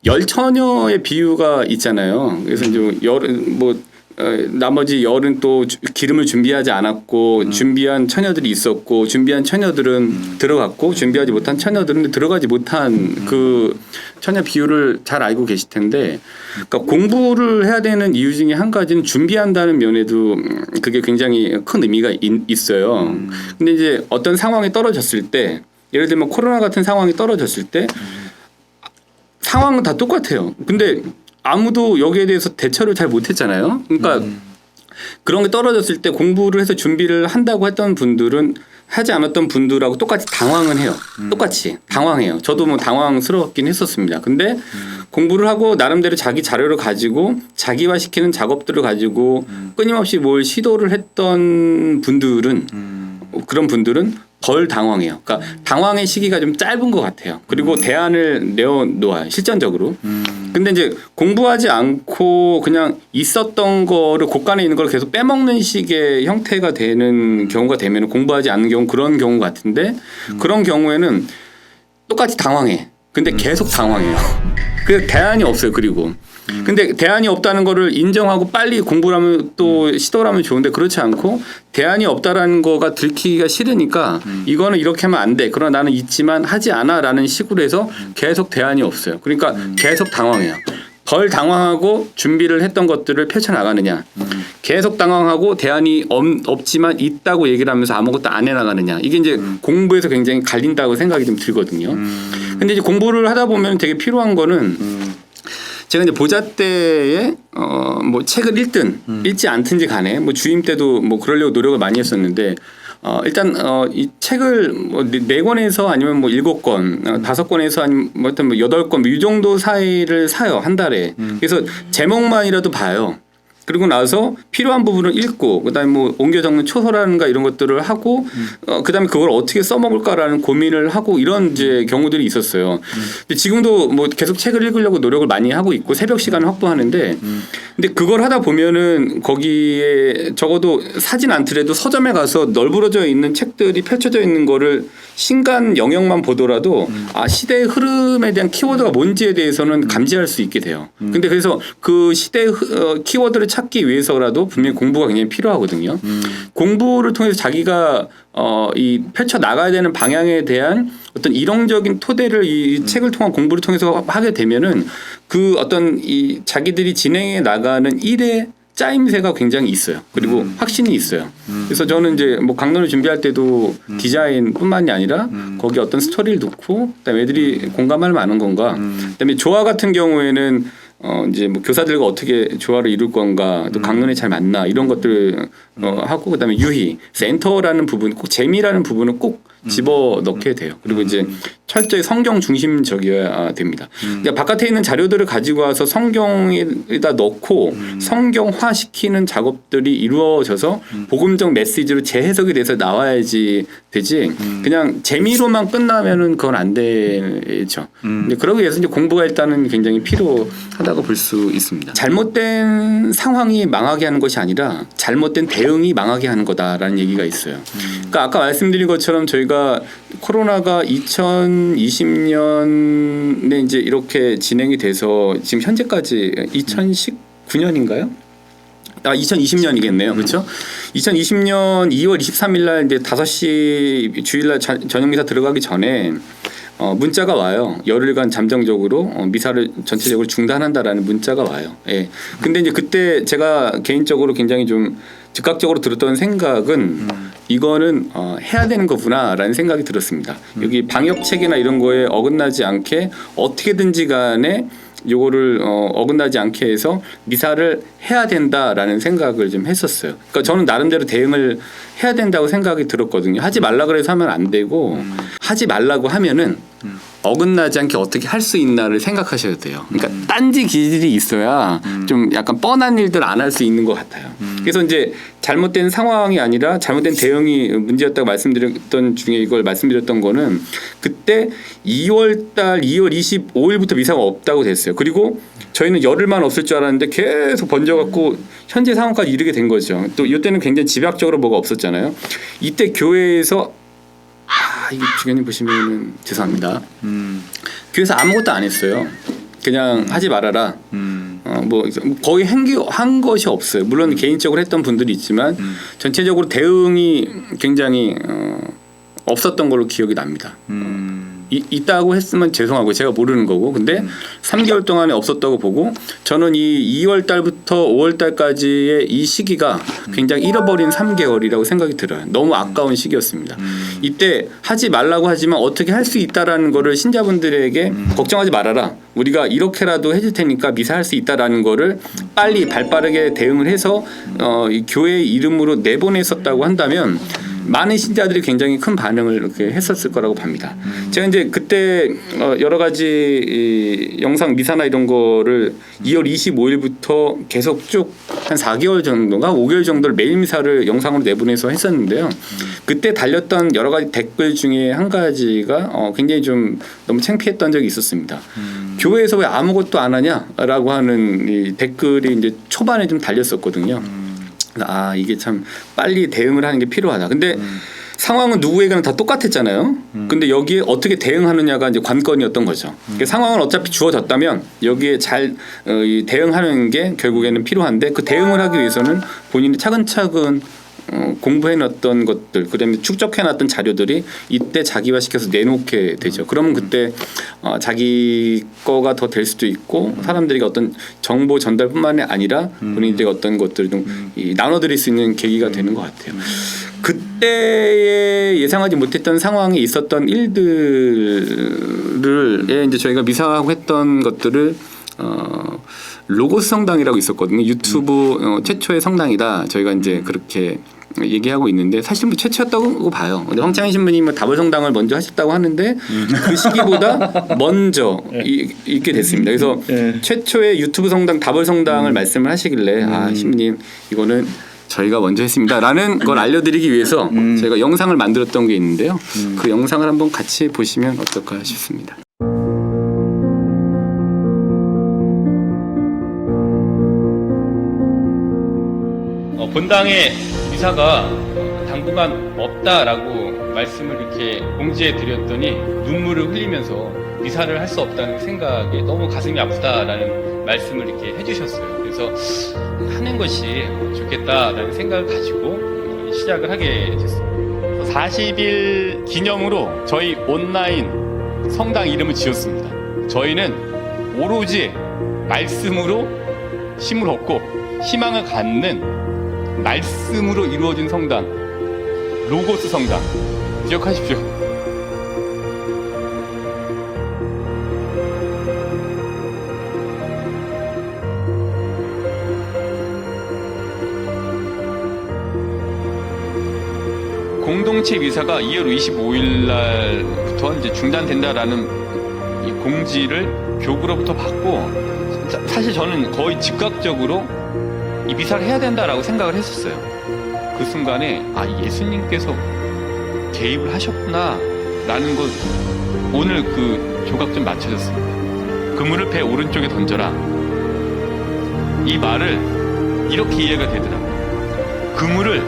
열처녀의 비유가 있잖아요. 그래서 이제 열은 나머지 열은 또 기름을 준비하지 않았고 준비한 처녀들이 있었고 준비한 처녀들은 들어갔고 준비하지 못한 처녀들은 들어가지 못한 그 처녀 비유를 잘 알고 계실 텐데, 그러니까 공부를 해야 되는 이유 중에 한 가지는 준비한다는 면에도 그게 굉장히 큰 의미가 있어요. 근데 이제 어떤 상황에 떨어졌을 때, 예를 들면 코로나 같은 상황이 떨어졌을 때 상황은 다 똑같아요. 근데 아무도 여기에 대해서 대처를 잘 못했잖아요. 그러니까 그런 게 떨어졌을 때 공부를 해서 준비를 한다고 했던 분들은 하지 않았던 분들하고 똑같이 당황은 해요. 똑같이 당황해요. 저도 뭐 당황스러웠긴 했었습니다. 근데 공부를 하고 나름대로 자기 자료를 가지고 자기화시키는 작업들을 가지고 끊임없이 뭘 시도를 했던 분들은 그런 분들은 덜 당황해요. 그러니까 당황의 시기가 좀 짧은 것 같아요. 그리고 대안을 내어놓아요. 실전적으로. 근데 이제 공부하지 않고 그냥 있었던 거를 곳간에 있는 걸 계속 빼먹는 식의 형태가 되는 경우가 되면 공부하지 않는 경우 그런 경우 같은데 그런 경우에는 똑같이 당황해. 근데 계속 당황해요. 그래서 대안이 없어요. 그리고 근데 대안이 없다는 거를 인정하고 빨리 공부를 하면 또 시도를 하면 좋은데 그렇지 않고 대안이 없다라는 거가 들키기가 싫으니까 이거는 이렇게 하면 안 돼. 그러나 나는 있지만 하지 않아 라는 식으로 해서 계속 대안이 없어요. 그러니까 계속 당황해요. 덜 당황하고 준비를 했던 것들을 펼쳐나가느냐, 계속 당황하고 대안이 없지만 있다고 얘기를 하면서 아무것도 안 해나가느냐, 이게 이제 공부에서 굉장히 갈린다고 생각이 좀 들거든요. 근데 이제 공부를 하다 보면 되게 필요한 거는 제가 이제 보자 때에 뭐 책을 읽지 않든지 간에 뭐 주임 때도 뭐 그러려고 노력을 많이 했었는데 일단 이 책을 뭐 4권에서 아니면 뭐 7권, 5권에서 아니면 뭐 하여튼 뭐 8권 이 정도 사이를 사요. 한 달에. 그래서 제목만이라도 봐요. 그리고 나서 필요한 부분을 읽고 그다음에 뭐 옮겨 적는 초서라든가 이런 것들을 하고 그다음에 그걸 어떻게 써먹을까라는 고민을 하고 이런 이제 경우들이 있었어요. 근데 지금도 뭐 계속 책을 읽으려고 노력을 많이 하고 있고 새벽 시간을 확보하는데 근데 그걸 하다 보면은 거기에 적어도 사진 않더라도 서점에 가서 널브러져 있는 책들이 펼쳐져 있는 거를 신간 영역만 보더라도 아 시대의 흐름에 대한 키워드가 뭔지에 대해서는 감지할 수 있게 돼요. 근데 그래서 그 시대의 키워드를 찾기 위해서라도 분명히 공부가 굉장히 필요하거든요. 공부를 통해서 자기가 이 펼쳐 나가야 되는 방향에 대한 어떤 이론적인 토대를 이 책을 통한 공부를 통해서 하게 되면은 그 어떤 이 자기들이 진행해 나가는 일의 짜임새가 굉장히 있어요. 그리고 확신이 있어요. 그래서 저는 이제 뭐 강론을 준비할 때도 디자인뿐만이 아니라 거기 어떤 스토리를 넣고 그다음에 애들이 공감할 만한 건가, 그다음에 조화 같은 경우에는 이제 뭐 교사들과 어떻게 조화를 이룰 건가, 또 강론에 잘 맞나 이런 것들 하고 그다음에 유희, 센터라는 부분, 꼭 재미라는 부분은 꼭 집어 넣게 돼요. 그리고 이제 철저히 성경 중심적이어야 됩니다. 그러니까 바깥에 있는 자료들을 가지고 와서 성경에다 넣고 성경화 시키는 작업들이 이루어져서 복음적 메시지로 재해석이 돼서 나와야지 되지. 그냥 재미로만 끝나면은 그건 안 되죠. 근데 그러기 위해서 이제 공부가 일단은 굉장히 필요하다고 볼 수 있습니다. 잘못된 상황이 망하게 하는 것이 아니라 잘못된 대응이 망하게 하는 거다라는 얘기가 있어요. 그러니까 아까 말씀드린 것처럼 저희가 코로나가 2020년에 이제 이렇게 진행이 돼서 지금 현재까지 2019년인가요? 2020년이겠네요. 그렇죠? 2020년 2월 23일 날 이제 5시 주일날 저녁 미사 들어가기 전에 문자가 와요. 열흘간 잠정적으로 미사를 전체적으로 중단한다라는 문자가 와요. 예. 근데 이제 그때 제가 개인적으로 굉장히 좀 즉각적으로 들었던 생각은 이거는 해야 되는 거구나라는 생각이 들었습니다. 여기 방역 체계나 이런 거에 어긋나지 않게 어떻게든지 간에 요거를 어긋나지 않게 해서 미사를 해야 된다라는 생각을 좀 했었어요. 그러니까 저는 나름대로 대응을 해야 된다고 생각이 들었거든요. 하지 말라 그래서 하면 안 되고 하지 말라고 하면은 어긋나지 않게 어떻게 할 수 있나를 생각하셔야 돼요. 그러니까 딴지 기질이 있어야 좀 약간 뻔한 일들 안 할 수 있는 것 같아요. 그래서 이제 잘못된 상황이 아니라 잘못된 대응이 문제였다고 말씀드렸던 중에 이걸 말씀드렸던 거는 그때 2월달 2월 25일부터 미사가 없다고 됐어요. 그리고 저희는 열흘만 없을 줄 알았는데 계속 번져갖고 현재 상황까지 이르게 된 거죠. 또 이때는 굉장히 집약적으로 뭐가 없었잖아요. 이때 교회에서 이거 주교님 보시면은 죄송합니다. 교회에서 아무것도 안 했어요. 그냥 하지 말아라. 뭐 거의 한 것이 없어요. 물론 개인적으로 했던 분들이 있지만 전체적으로 대응이 굉장히 없었던 걸로 기억이 납니다. 있다고 했으면 죄송하고 제가 모르는 거고 근데 3개월 동안에 없었다고 보고 저는 이 2월 달부터 5월 달까지의 이 시기가 굉장히 잃어버린 3개월이라고 생각이 들어요. 너무 아까운 시기였습니다. 이때 하지 말라고 하지만 어떻게 할 수 있다라는 거를 신자분들에게 걱정하지 말아라. 우리가 이렇게라도 해줄 테니까 미사할 수 있다라는 거를 빨리 발빠르게 대응을 해서 이 교회의 이름으로 내보냈었다고 한다면 많은 신자들이 굉장히 큰 반응을 이렇게 했었을 거라고 봅니다. 제가 이제 그때 여러 가지 영상 미사나 이런 거를 2월 25일부터 계속 쭉 한 4개월 정도가 5개월 정도를 매일 미사를 영상으로 내보내서 했었는데요. 그때 달렸던 여러 가지 댓글 중에 한 가지가 굉장히 좀 너무 창피했던 적이 있었습니다. 교회에서 왜 아무것도 안 하냐라고 하는 이 댓글이 이제 초반에 좀 달렸었거든요. 아 이게 참 빨리 대응을 하는 게 필요하다. 근데 상황은 누구에게나 다 똑같았잖아요. 근데 여기에 어떻게 대응하느냐가 이제 관건이었던 거죠. 상황은 어차피 주어졌다면 여기에 잘 대응하는 게 결국에는 필요한데 그 대응을 하기 위해서는 본인이 차근차근 공부해놨던 것들, 그다음에 축적해놨던 자료들이 이때 자기화시켜서 내놓게 되죠. 그러면 그때 자기 거가 더 될 수도 있고 사람들에게 어떤 정보 전달뿐만이 아니라 본인들에게 어떤 것들을 좀 나눠드릴 수 있는 계기가 되는 것 같아요. 그때에 예상하지 못했던 상황에 있었던 일들을 이제 저희가 미사하고 했던 것들을 로고스 성당이라고 있었거든요. 유튜브 최초의 성당이다. 저희가 이제 그렇게 얘기하고 있는데 사실 뭐 최초였다고 봐요. 근데 황창희 신부님은 뭐 다벌 성당을 먼저 하셨다고 하는데 그 시기보다 먼저 있게 됐습니다. 그래서 최초의 유튜브 성당 다벌 성당을 말씀을 하시길래 아 신부님 이거는 저희가 먼저 했습니다라는 걸 알려드리기 위해서 저희가 영상을 만들었던 게 있는데요. 그 영상을 한번 같이 보시면 어떨까 싶습니다. 본당에 미사가 당분간 없다라고 말씀을 이렇게 공지해 드렸더니 눈물을 흘리면서 미사를 할 수 없다는 생각에 너무 가슴이 아프다라는 말씀을 이렇게 해주셨어요. 그래서 하는 것이 좋겠다라는 생각을 가지고 시작을 하게 됐습니다. 40일 기념으로 저희 온라인 성당 이름을 지었습니다. 저희는 오로지 말씀으로 힘을 얻고 희망을 갖는 말씀으로 이루어진 성당, 로고스 성당 기억하십시오. 공동체 미사가 2월 25일 날부터 이제 중단된다라는 이 공지를 교구로부터 받고 사실 저는 거의 즉각적으로 이 미사를 해야 된다라고 생각을 했었어요. 그 순간에 아 예수님께서 개입을 하셨구나 라는 것 오늘 그 조각 좀 맞춰졌습니다. 그물을 배 오른쪽에 던져라. 이 말을 이렇게 이해가 되더라고요. 그물을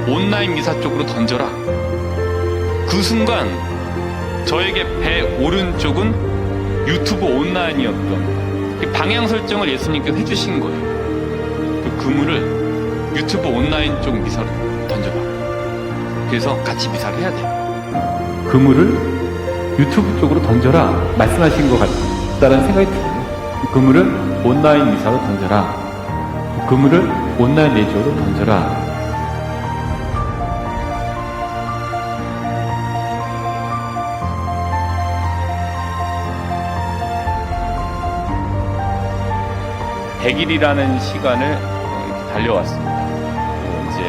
온라인 미사 쪽으로 던져라. 그 순간 저에게 배 오른쪽은 유튜브 온라인이었던 방향 설정을 예수님께서 해주신 거예요. 그물을 유튜브 온라인 쪽 미사로 던져봐. 그래서 같이 미사를 해야 돼. 그물을 유튜브 쪽으로 던져라 말씀하신 것 같다는 생각이 들어요. 그물을 온라인 미사로 던져라. 그물을 온라인 내주어로 던져라. (100일이라는) 시간을 달려왔습니다. 이제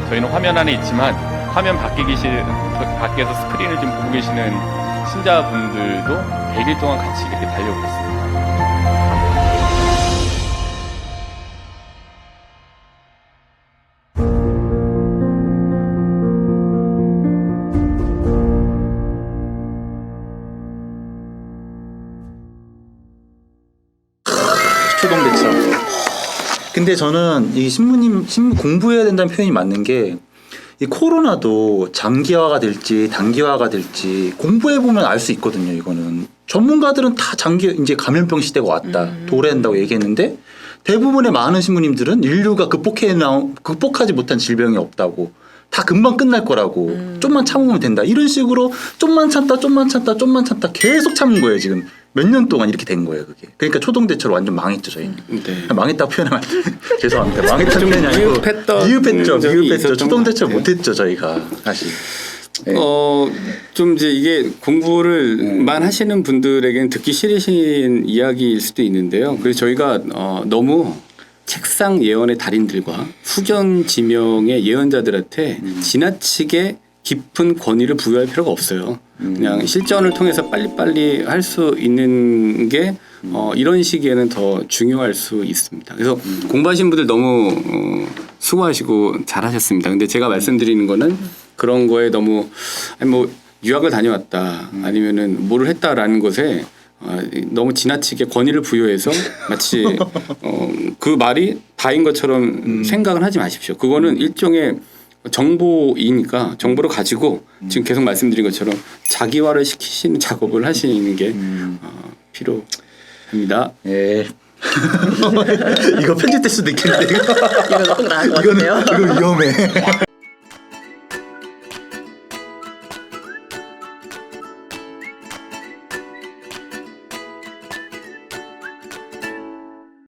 저희는 화면 안에 있지만 화면 밖에서 스크린을 좀 보고 계시는 신자분들도 100일 동안 같이 이렇게 달려오겠습니다. 초동됐죠. 근데 저는 이 신부 공부해야 된다는 표현이 맞는 게 이 코로나도 장기화가 될지 단기화가 될지 공부해 보면 알 수 있거든요. 이거는 전문가들은 다 장기 이제 감염병 시대가 왔다 도래한다고 얘기했는데 대부분의 많은 신부님들은 인류가 극복하지 못한 질병이 없다고 다 금방 끝날 거라고 좀만 참으면 된다 이런 식으로 좀만 참다 계속 참은 거예요. 지금 몇 년 동안 이렇게 된 거예요. 그게 그러니까 초동대처로 완전 망했죠 저희는. 네. 망했다고 표현하면 죄송합니다. 망했다는 표현이 아니고 미흡했던 적이 미흡했죠. 있었던 초동대처 것 같아요. 못했죠 저희가 사실. 네. 좀 이제 이게 공부를만 하시는 분들에게는 듣기 싫으신 이야기일 수도 있는데요. 그래서 저희가 너무 책상 예언의 달인들과 후견 지명의 예언자들한테 지나치게 깊은 권위를 부여할 필요가 없어요. 그냥 실전을 통해서 빨리빨리 할 수 있는 게 이런 시기에는 더 중요할 수 있습니다. 그래서 공부하신 분들 너무 수고하시고 잘하셨습니다. 근데 제가 말씀드리는 거는 그런 거에 너무 아니 뭐 유학을 다녀왔다 아니면은 뭐를 했다라는 것에 너무 지나치게 권위를 부여해서 마치 그 말이 다인 것처럼 생각을 하지 마십시오. 그거는 일종의 정보이니까 정보를 가지고 지금 계속 말씀드린 것처럼 자기화를 시키시는 작업을 하시는 게 필요합니다. 예. 이거 편집될 수도 있겠는데 이거 꼭 나갈 것 같은데요. 이거 위험해.